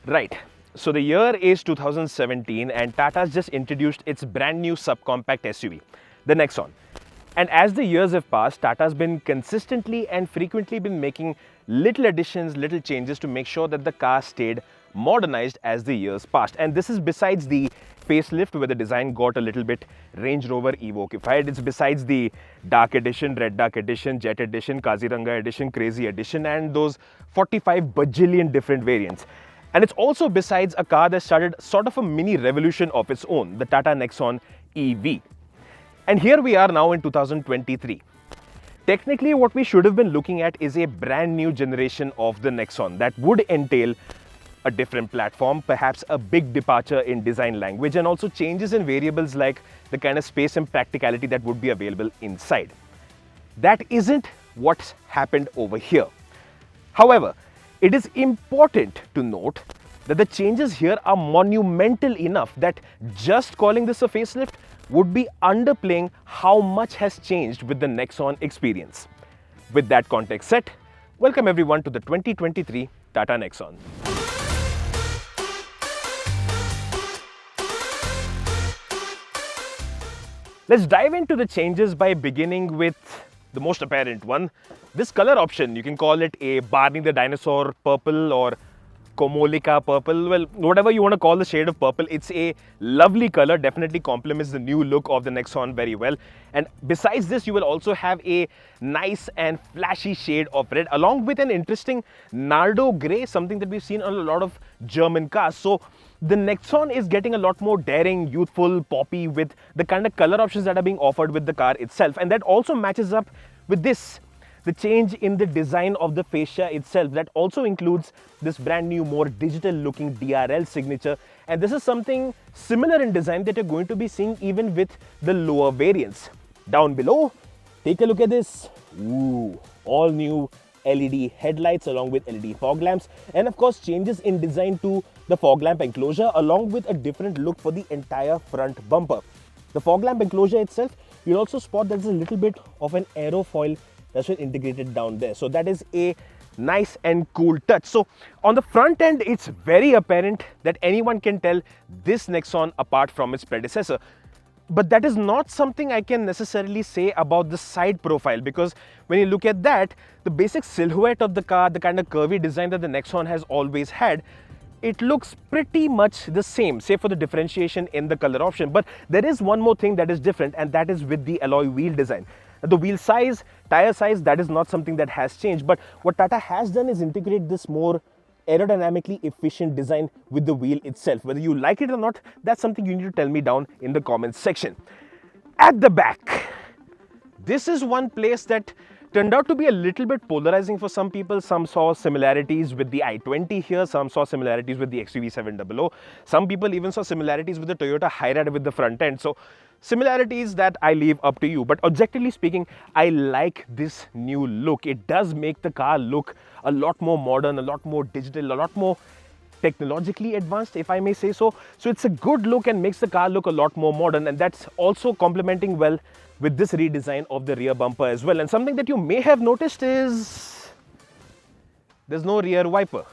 Right. So the year is 2017 and Tata's just introduced its brand new subcompact SUV, the Nexon. And as the years have passed, Tata's been consistently and frequently been making little additions, little changes to make sure that the car stayed modernized as the years passed. And this is besides the facelift where the design got a little bit Range Rover Evoquified. It's besides the Dark Edition, Red Dark Edition, Jet Edition, Kaziranga Edition, Crazy Edition and those 45 bajillion different variants. And it's also besides a car that started sort of a mini revolution of its own, the Tata Nexon EV. And here we are now in 2023. Technically, what we should have been looking at is a brand new generation of the Nexon that would entail a different platform, perhaps a big departure in design language, and also changes in variables like the kind of space and practicality that would be available inside. That isn't what's happened over here. However, it is important to note that the changes here are monumental enough that just calling this a facelift would be underplaying how much has changed with the Nexon experience. With that context set, welcome everyone to the 2023 Tata Nexon. Let's dive into the changes by beginning with the most apparent one. This color option, you can call it a Barney the Dinosaur purple or Komolika purple, well, whatever you want to call the shade of purple, it's a lovely color, definitely complements the new look of the Nexon very well. And besides this, you will also have a nice and flashy shade of red along with an interesting Nardo grey, something that we've seen on a lot of German cars. So the Nexon is getting a lot more daring, youthful, poppy with the kind of color options that are being offered with the car itself. And that also matches up with this. The change in the design of the fascia itself that also includes this brand new, more digital looking DRL signature. And this is something similar in design that you're going to be seeing even with the lower variants. Down below, take a look at this. Ooh, all new LED headlights along with LED fog lamps. And of course, changes in design to the fog lamp enclosure along with a different look for the entire front bumper. The fog lamp enclosure itself, you'll also spot there's a little bit of an aerofoil that's been integrated down there. So that is a nice and cool touch. So on the front end, it's very apparent that anyone can tell this Nexon apart from its predecessor. But that is not something I can necessarily say about the side profile, because when you look at that, the basic silhouette of the car, the kind of curvy design that the Nexon has always had, it looks pretty much the same, save for the differentiation in the color option. But there is one more thing that is different, and that is with the alloy wheel design. The wheel size, tire size, that is not something that has changed. But what Tata has done is integrate this more aerodynamically efficient design with the wheel itself. Whether you like it or not, that's something you need to tell me down in the comments section. At the back, this is one place that turned out to be a little bit polarizing for some people. Some saw similarities with the i20 here, some saw similarities with the XUV700. Some people even saw similarities with the Toyota Hyryder with the front end. So similarities that I leave up to you. But objectively speaking, I like this new look. It does make the car look a lot more modern, a lot more digital, a lot more technologically advanced, if I may say so. So it's a good look and makes the car look a lot more modern, and that's also complementing well with this redesign of the rear bumper as well. And something that you may have noticed is there's no rear wiper.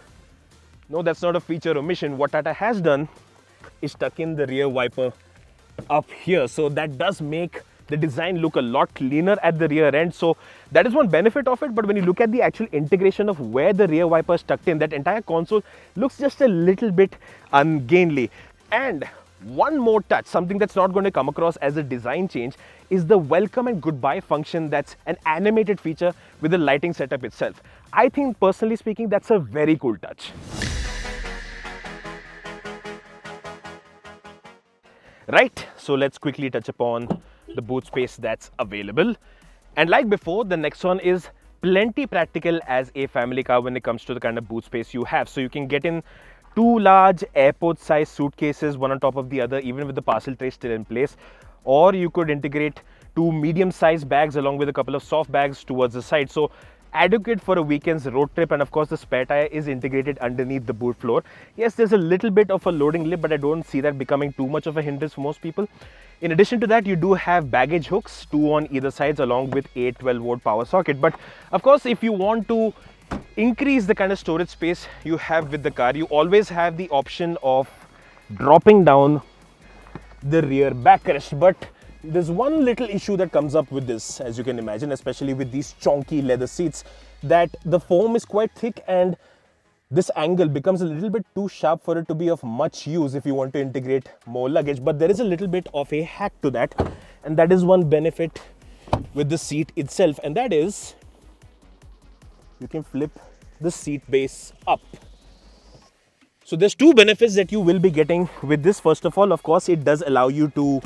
No, that's not a feature omission. What Tata has done is tuck in the rear wiper up here, so that does make the design look a lot cleaner at the rear end. So that is one benefit of it. But when you look at the actual integration of where the rear wiper is tucked in, that entire console looks just a little bit ungainly. And one more touch, something that's not going to come across as a design change, is the welcome and goodbye function. That's an animated feature with the lighting setup itself. I think, personally speaking, that's a very cool touch. Right, so let's quickly touch upon the boot space that's available. And like before, the Nexon is plenty practical as a family car when it comes to the kind of boot space you have. So you can get in two large airport-sized suitcases, one on top of the other, even with the parcel tray still in place. Or you could integrate two medium-sized bags along with a couple of soft bags towards the side. So adequate for a weekend's road trip. And of course, the spare tire is integrated underneath the boot floor. Yes, there's a little bit of a loading lip, but I don't see that becoming too much of a hindrance for most people. In addition to that, you do have baggage hooks, two on either sides, along with a 12-volt power socket. But of course, if you want to increase the kind of storage space you have with the car. You always have the option of dropping down the rear backrest, but there's one little issue that comes up with this, as you can imagine, especially with these chonky leather seats, that the foam is quite thick and this angle becomes a little bit too sharp for it to be of much use if you want to integrate more luggage. But there is a little bit of a hack to that, and that is one benefit with the seat itself, and that is you can flip the seat base up. So there's two benefits that you will be getting with this. First of all, of course, it does allow you to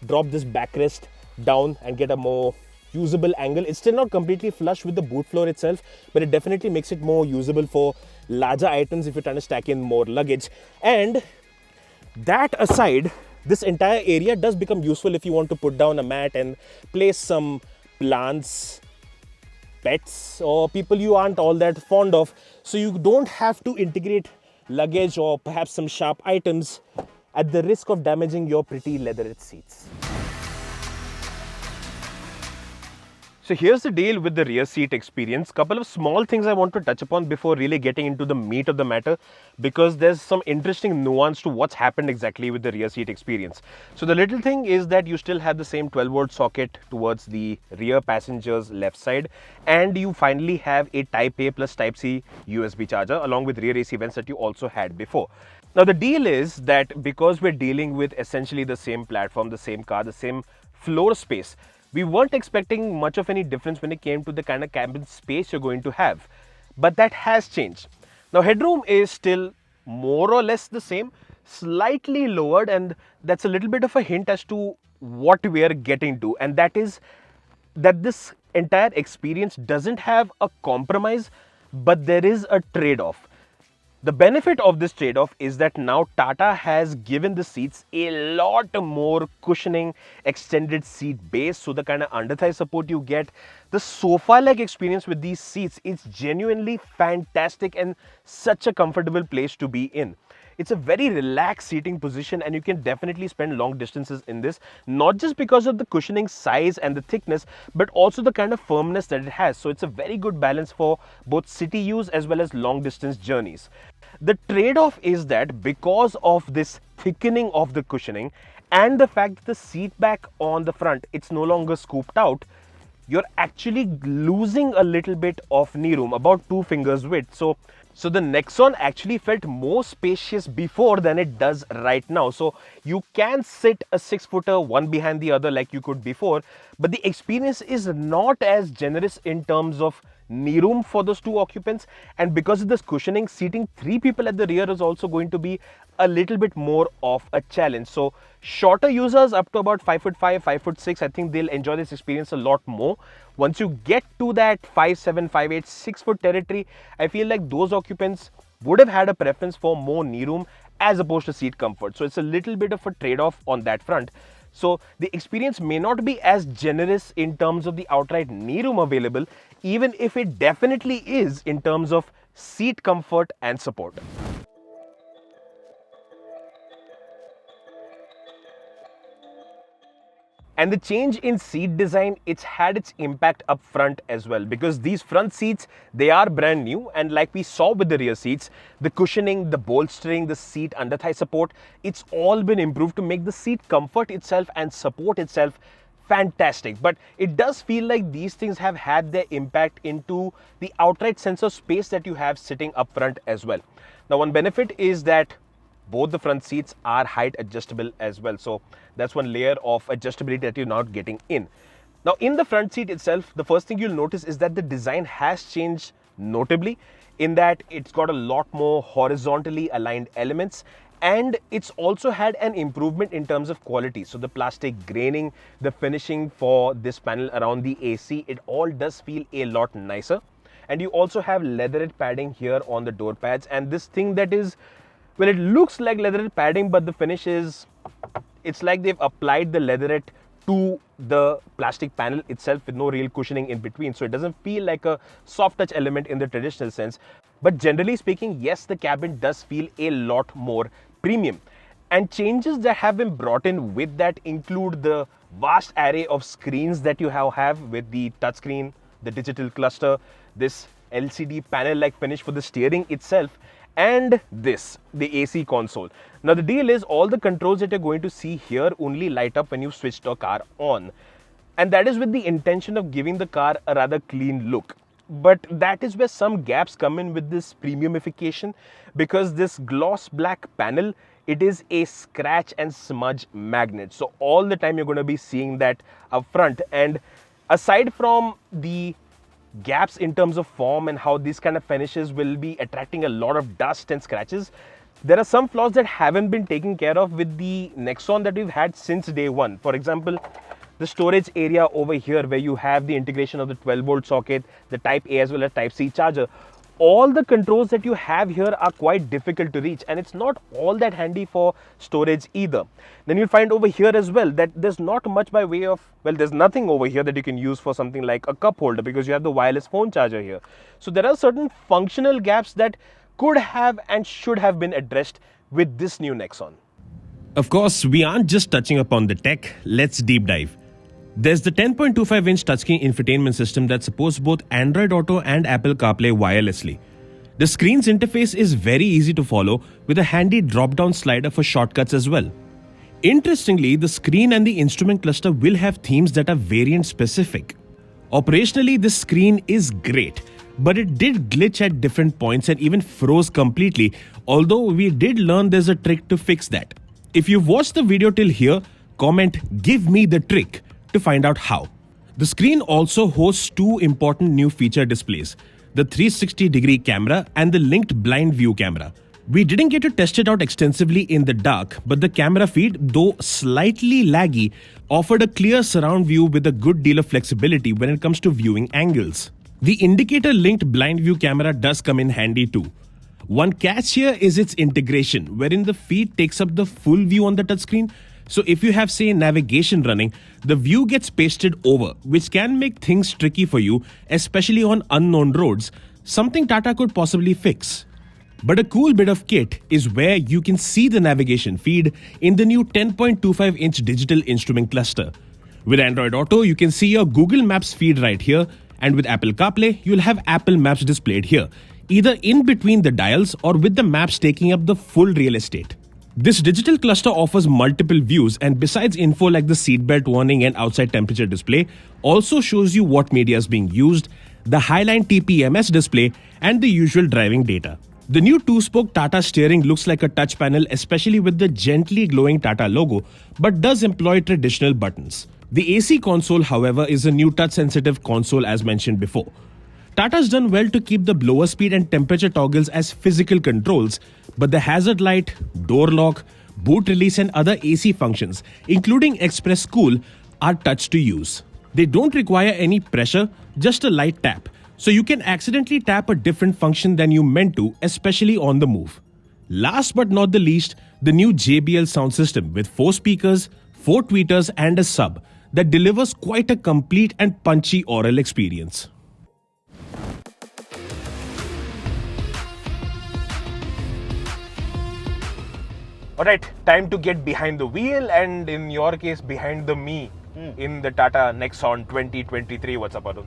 drop this backrest down and get a more usable angle. It's still not completely flush with the boot floor itself, but it definitely makes it more usable for larger items if you're trying to stack in more luggage. And that aside, this entire area does become useful if you want to put down a mat and place some plants, pets, or people you aren't all that fond of. So you don't have to integrate luggage or perhaps some sharp items at the risk of damaging your pretty leatherette seats. So here's the deal with the rear seat experience. Couple of small things I want to touch upon before really getting into the meat of the matter, because there's some interesting nuance to what's happened exactly with the rear seat experience. So the little thing is that you still have the same 12-volt socket towards the rear passenger's left side, and you finally have a Type A plus Type C USB charger along with rear AC vents that you also had before. Now the deal is that because we're dealing with essentially the same platform, the same car, the same floor space, we weren't expecting much of any difference when it came to the kind of cabin space you're going to have. But that has changed. Now headroom is still more or less the same, slightly lowered, and that's a little bit of a hint as to what we are getting to, and that is that this entire experience doesn't have a compromise, but there is a trade-off. The benefit of this trade-off is that now Tata has given the seats a lot more cushioning, extended seat base, so the kind of under-thigh support you get, the sofa-like experience with these seats is genuinely fantastic and such a comfortable place to be in. It's a very relaxed seating position, and you can definitely spend long distances in this, not just because of the cushioning size and the thickness, but also the kind of firmness that it has. So it's a very good balance for both city use as well as long distance journeys. The trade-off is that because of this thickening of the cushioning and the fact that the seat back on the front, it's no longer scooped out, you're actually losing a little bit of knee room, about 2 fingers width. So the Nexon actually felt more spacious before than it does right now. So you can sit a 6-footer one behind the other like you could before, but the experience is not as generous in terms of knee room for those 2 occupants. And because of this cushioning, seating 3 people at the rear is also going to be a little bit more of a challenge. So shorter users up to about 5'5", 5'6", I think they'll enjoy this experience a lot more. Once you get to that 5'7", 5'8", 6-foot territory, I feel like those occupants would have had a preference for more knee room as opposed to seat comfort. So it's a little bit of a trade-off on that front. So the experience may not be as generous in terms of the outright knee room available, even if it definitely is in terms of seat comfort and support. And the change in seat design, it's had its impact up front as well, because these front seats, they are brand new, and like we saw with the rear seats, the cushioning, the bolstering, the seat under thigh support, it's all been improved to make the seat comfort itself and support itself fantastic. But it does feel like these things have had their impact into the outright sense of space that you have sitting up front as well. Now one benefit is that both the front seats are height adjustable as well. So that's one layer of adjustability that you're not getting in. Now in the front seat itself, the first thing you'll notice is that the design has changed notably, in that it's got a lot more horizontally aligned elements, and it's also had an improvement in terms of quality. So the plastic graining, the finishing for this panel around the AC, it all does feel a lot nicer. And you also have leatherette padding here on the door pads, and this thing that is, well, it looks like leatherette padding, but the finish is, it's like they've applied the leatherette to the plastic panel itself with no real cushioning in between. So it doesn't feel like a soft touch element in the traditional sense. But generally speaking, yes, the cabin does feel a lot more premium. And changes that have been brought in with that include the vast array of screens that you have with the touchscreen, the digital cluster, this LCD panel-like finish for the steering itself, and this, the AC console. Now the deal is all the controls that you're going to see here only light up when you switch the car on. And that is with the intention of giving the car a rather clean look. But that is where some gaps come in with this premiumification, because this gloss black panel, it is a scratch and smudge magnet. So all the time you're going to be seeing that up front. And aside from the gaps in terms of form and how these kind of finishes will be attracting a lot of dust and scratches, there are some flaws that haven't been taken care of with the Nexon that we've had since day one. For example, the storage area over here where you have the integration of the 12-volt socket, the Type A as well as Type C charger. All the controls that you have here are quite difficult to reach, and it's not all that handy for storage either. Then you'll find over here as well that there's not much by way of, well, there's nothing over here that you can use for something like a cup holder, because you have the wireless phone charger here. So there are certain functional gaps that could have and should have been addressed with this new Nexon. Of course, we aren't just touching upon the tech, let's deep dive. There's the 10.25-inch touchscreen infotainment system that supports both Android Auto and Apple CarPlay wirelessly. The screen's interface is very easy to follow with a handy drop-down slider for shortcuts as well. Interestingly, the screen and the instrument cluster will have themes that are variant specific. Operationally, this screen is great, but it did glitch at different points and even froze completely, although we did learn there's a trick to fix that. If you've watched the video till here, comment "Give me the trick" to find out how. The screen also hosts two important new feature displays, the 360-degree camera and the linked blind view camera. We didn't get to test it out extensively in the dark, but the camera feed, though slightly laggy, offered a clear surround view with a good deal of flexibility when it comes to viewing angles. The indicator linked blind view camera does come in handy too. One catch here is its integration, wherein the feed takes up the full view on the touchscreen. So if you have, say, navigation running, the view gets pasted over, which can make things tricky for you, especially on unknown roads, something Tata could possibly fix. But a cool bit of kit is where you can see the navigation feed in the new 10.25-inch digital instrument cluster. With Android Auto, you can see your Google Maps feed right here, and with Apple CarPlay, you'll have Apple Maps displayed here, either in between the dials or with the maps taking up the full real estate. This digital cluster offers multiple views, and besides info like the seatbelt warning and outside temperature display, also shows you what media is being used, the Highline TPMS display, and the usual driving data. The new two-spoke Tata steering looks like a touch panel, especially with the gently glowing Tata logo, but does employ traditional buttons. The AC console, however, is a new touch-sensitive console as mentioned before. Tata's done well to keep the blower speed and temperature toggles as physical controls, but the hazard light, door lock, boot release and other AC functions, including express cool, are touch to use. They don't require any pressure, just a light tap, so you can accidentally tap a different function than you meant to, especially on the move. Last but not the least, the new JBL sound system with 4 speakers, 4 tweeters and a sub that delivers quite a complete and punchy aural experience. Alright, time to get behind the wheel, and in your case, behind the me in the Tata Nexon 2023. What's up, Arun?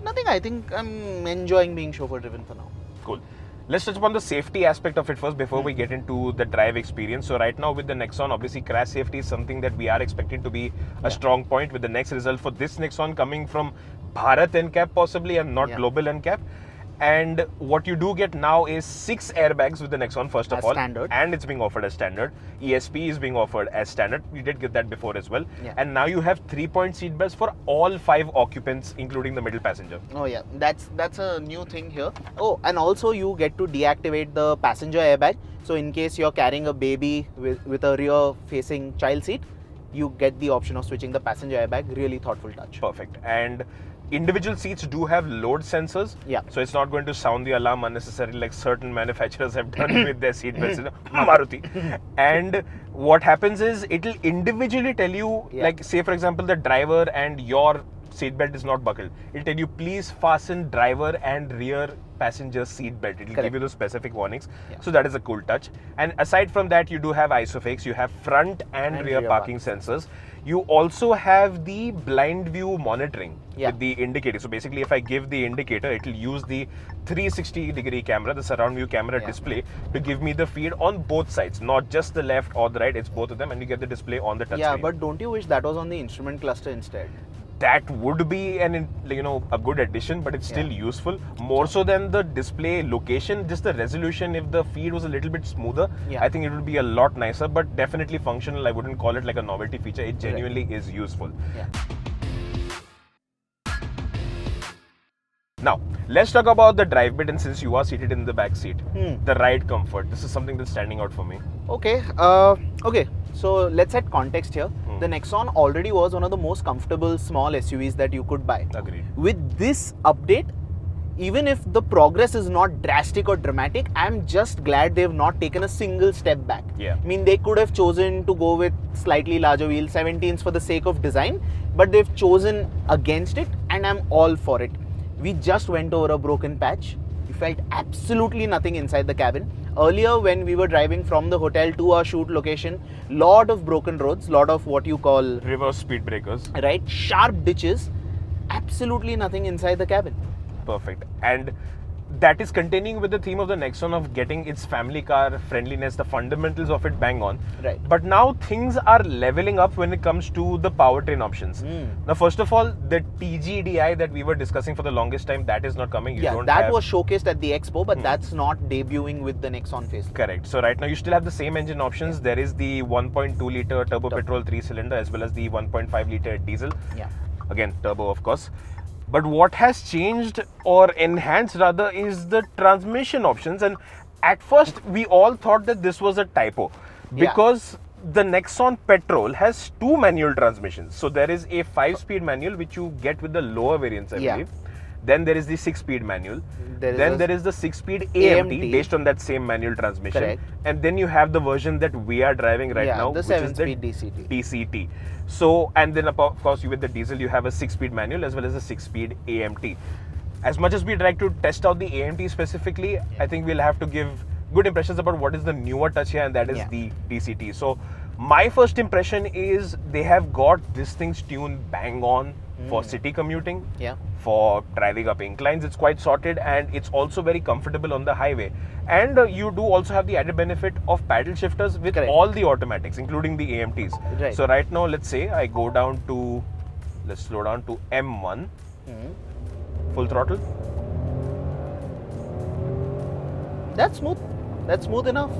Nothing. I think I'm enjoying being chauffeur driven for now. Cool. Let's touch upon the safety aspect of it first before we get into the drive experience. So right now with the Nexon, obviously crash safety is something that we are expecting to be a strong point, with the next result for this Nexon coming from Bharat NCAP possibly, and not global NCAP. And what you do get now is 6 airbags with the Nexon first of all, standard. And it's being offered as standard. ESP is being offered as standard. We did get that before as well. And now you have 3-point seat belts for all 5 occupants, including the middle passenger. Oh yeah, that's a new thing here. Oh, and also you get to deactivate the passenger airbag. So in case you're carrying a baby with a rear facing child seat, you get the option of switching the passenger airbag. Really thoughtful touch. Perfect. And individual seats do have load sensors, so it's not going to sound the alarm unnecessarily like certain manufacturers have done with their seat belts, Maruti. And what happens is it'll individually tell you, like say for example the driver and your seatbelt is not buckled, it'll tell you please fasten driver and rear passenger seat belt. It will Correct. give you those specific warnings. Yeah. So that is a cool touch. And aside from that, you do have ISOFIX, you have front and rear parking sensors. You also have the blind view monitoring with the indicator. So basically, if I give the indicator, it will use the 360-degree camera, the surround view camera display, to give me the feed on both sides, not just the left or the right. It's both of them, and you get the display on the touch screen. But don't you wish that was on the instrument cluster instead? That would be a good addition, but it's still useful. More so than the display location, just the resolution. If the feed was a little bit smoother, I think it would be a lot nicer. But definitely functional. I wouldn't call it like a novelty feature. It genuinely is useful. Now, let's talk about the drive bit, and since you are seated in the back seat, the ride comfort. This is something that's standing out for me. Okay. So let's set context here. The Nexon already was one of the most comfortable small SUVs that you could buy. Agreed. With this update, even if the progress is not drastic or dramatic, I'm just glad they've not taken a single step back. Yeah. I mean, they could have chosen to go with slightly larger wheels, 17s for the sake of design, but they've chosen against it, and I'm all for it. We just went over a broken patch. We felt absolutely nothing inside the cabin. Earlier, when we were driving from the hotel to our shoot location, lot of broken roads, lot of what you call reverse speed breakers, right? Sharp ditches. Absolutely nothing inside the cabin. Perfect. And that is continuing with the theme of the Nexon of getting its family car friendliness, the fundamentals of it bang on. Right. But now things are leveling up when it comes to the powertrain options. Now, first of all, the TGDI that we were discussing for the longest time, that is not coming. That was showcased at the Expo, but that's not debuting with the Nexon face. Correct. So right now you still have the same engine options. There is the 1.2 litre turbo petrol 3-cylinder as well as the 1.5 litre diesel. Yeah. Again, turbo of course. But what has changed or enhanced rather is the transmission options. And at first we all thought that this was a typo because the Nexon Petrol has 2 manual transmissions. So there is a 5-speed manual which you get with the lower variants, I believe. Then there is the 6-speed manual. Then there is the 6-speed AMT based on that same manual transmission. Correct. And then you have the version that we are driving right now, the which 7-speed is the DCT. DCT. So, and then of course with the diesel you have a 6-speed manual as well as a 6-speed AMT. As much as we'd like to test out the AMT specifically, I think we'll have to give good impressions about what is the newer touch here, and that is the DCT. So my first impression is they have got this thing's tuned bang on for city commuting. For driving up inclines, it's quite sorted, and it's also very comfortable on the highway. And you do also have the added benefit of paddle shifters with all the automatics, including the AMTs. So right now, let's say I go down to, let's slow down to M1, full throttle. That's smooth. That's smooth enough.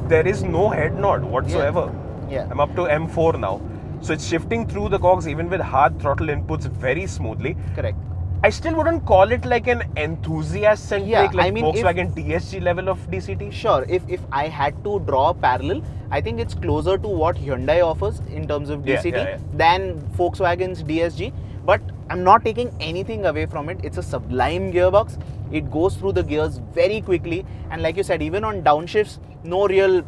There is no head nod whatsoever. I'm up to M4 now. So it's shifting through the cogs even with hard throttle inputs very smoothly. Correct. I still wouldn't call it like an enthusiast-centric, Volkswagen DSG level of DCT. Sure, if I had to draw a parallel, I think it's closer to what Hyundai offers in terms of DCT than Volkswagen's DSG. But I'm not taking anything away from it. It's a sublime gearbox. It goes through the gears very quickly, and like you said, even on downshifts, no real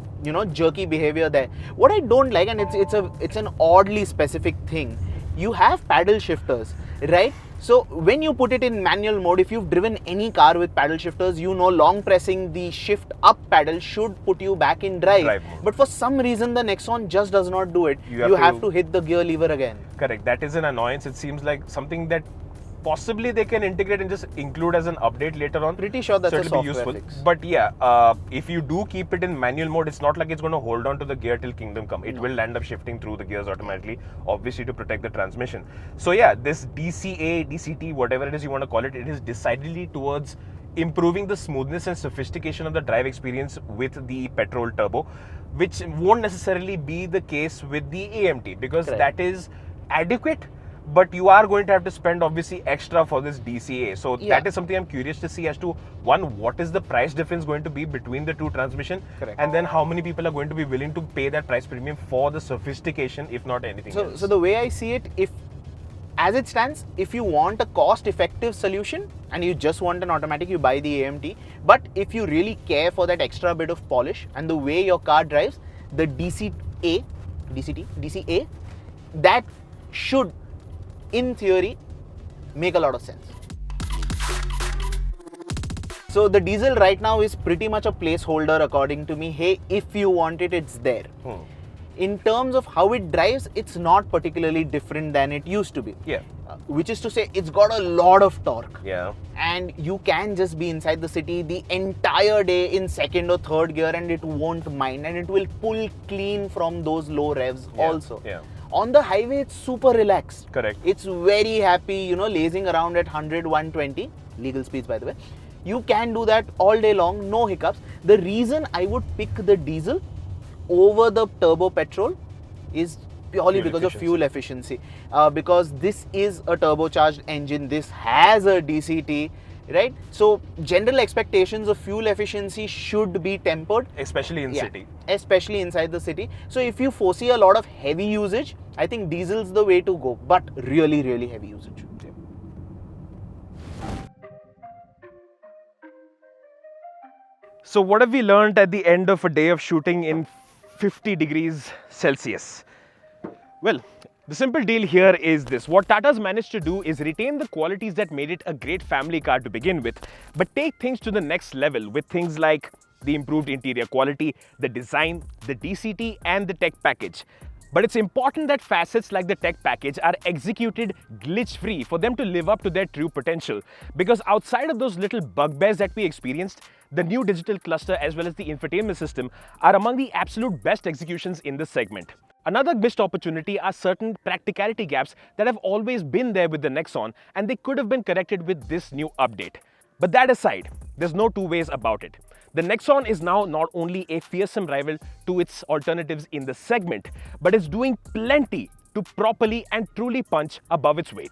jerky behavior there. What I don't like, and it's an oddly specific thing, you have paddle shifters, right? So when you put it in manual mode, if you've driven any car with paddle shifters, long pressing the shift up paddle should put you back in drive. But for some reason, the Nexon just does not do it. You have to hit the gear lever again. Correct. That is an annoyance. It seems like something that possibly they can integrate and just include as an update later on. Pretty sure that's a software fix. But if you do keep it in manual mode, it's not like it's going to hold on to the gear till kingdom come. It will end up shifting through the gears automatically, obviously to protect the transmission. So this DCA, DCT, whatever it is you want to call it, it is decidedly towards improving the smoothness and sophistication of the drive experience with the petrol turbo, which won't necessarily be the case with the AMT, because that is adequate. But you are going to have to spend obviously extra for this DCA. So that is something I'm curious to see as to, one, what is the price difference going to be between the two transmission, and then how many people are going to be willing to pay that price premium for the sophistication, if not anything else. So the way I see it, as it stands, if you want a cost-effective solution and you just want an automatic, you buy the AMT. But if you really care for that extra bit of polish and the way your car drives, the DCA, that should, in theory, make a lot of sense. So the diesel right now is pretty much a placeholder according to me. Hey, if you want it, it's there. In terms of how it drives, it's not particularly different than it used to be. Yeah. Which is to say, it's got a lot of torque. Yeah. And you can just be inside the city the entire day in second or third gear and it won't mind, and it will pull clean from those low revs also. Yeah. On the highway, it's super relaxed. Correct. It's very happy, you know, lazing around at 100, 120, legal speeds by the way. You can do that all day long, no hiccups. The reason I would pick the diesel over the turbo petrol is purely because of fuel efficiency. Because this is a turbocharged engine, this has a DCT, right? So general expectations of fuel efficiency should be tempered. Especially in city. Especially inside the city. So if you foresee a lot of heavy usage, I think diesel's the way to go, but really, really heavy usage. So what have we learned at the end of a day of shooting in 50 degrees Celsius? Well, the simple deal here is this. What Tata's managed to do is retain the qualities that made it a great family car to begin with, but take things to the next level with things like the improved interior quality, the design, the DCT and the tech package. But it's important that facets like the tech package are executed glitch-free for them to live up to their true potential. Because outside of those little bugbears that we experienced, the new digital cluster as well as the infotainment system are among the absolute best executions in this segment. Another missed opportunity are certain practicality gaps that have always been there with the Nexon, and they could have been corrected with this new update. But that aside, there's no two ways about it. The Nexon is now not only a fearsome rival to its alternatives in the segment, but it's doing plenty to properly and truly punch above its weight.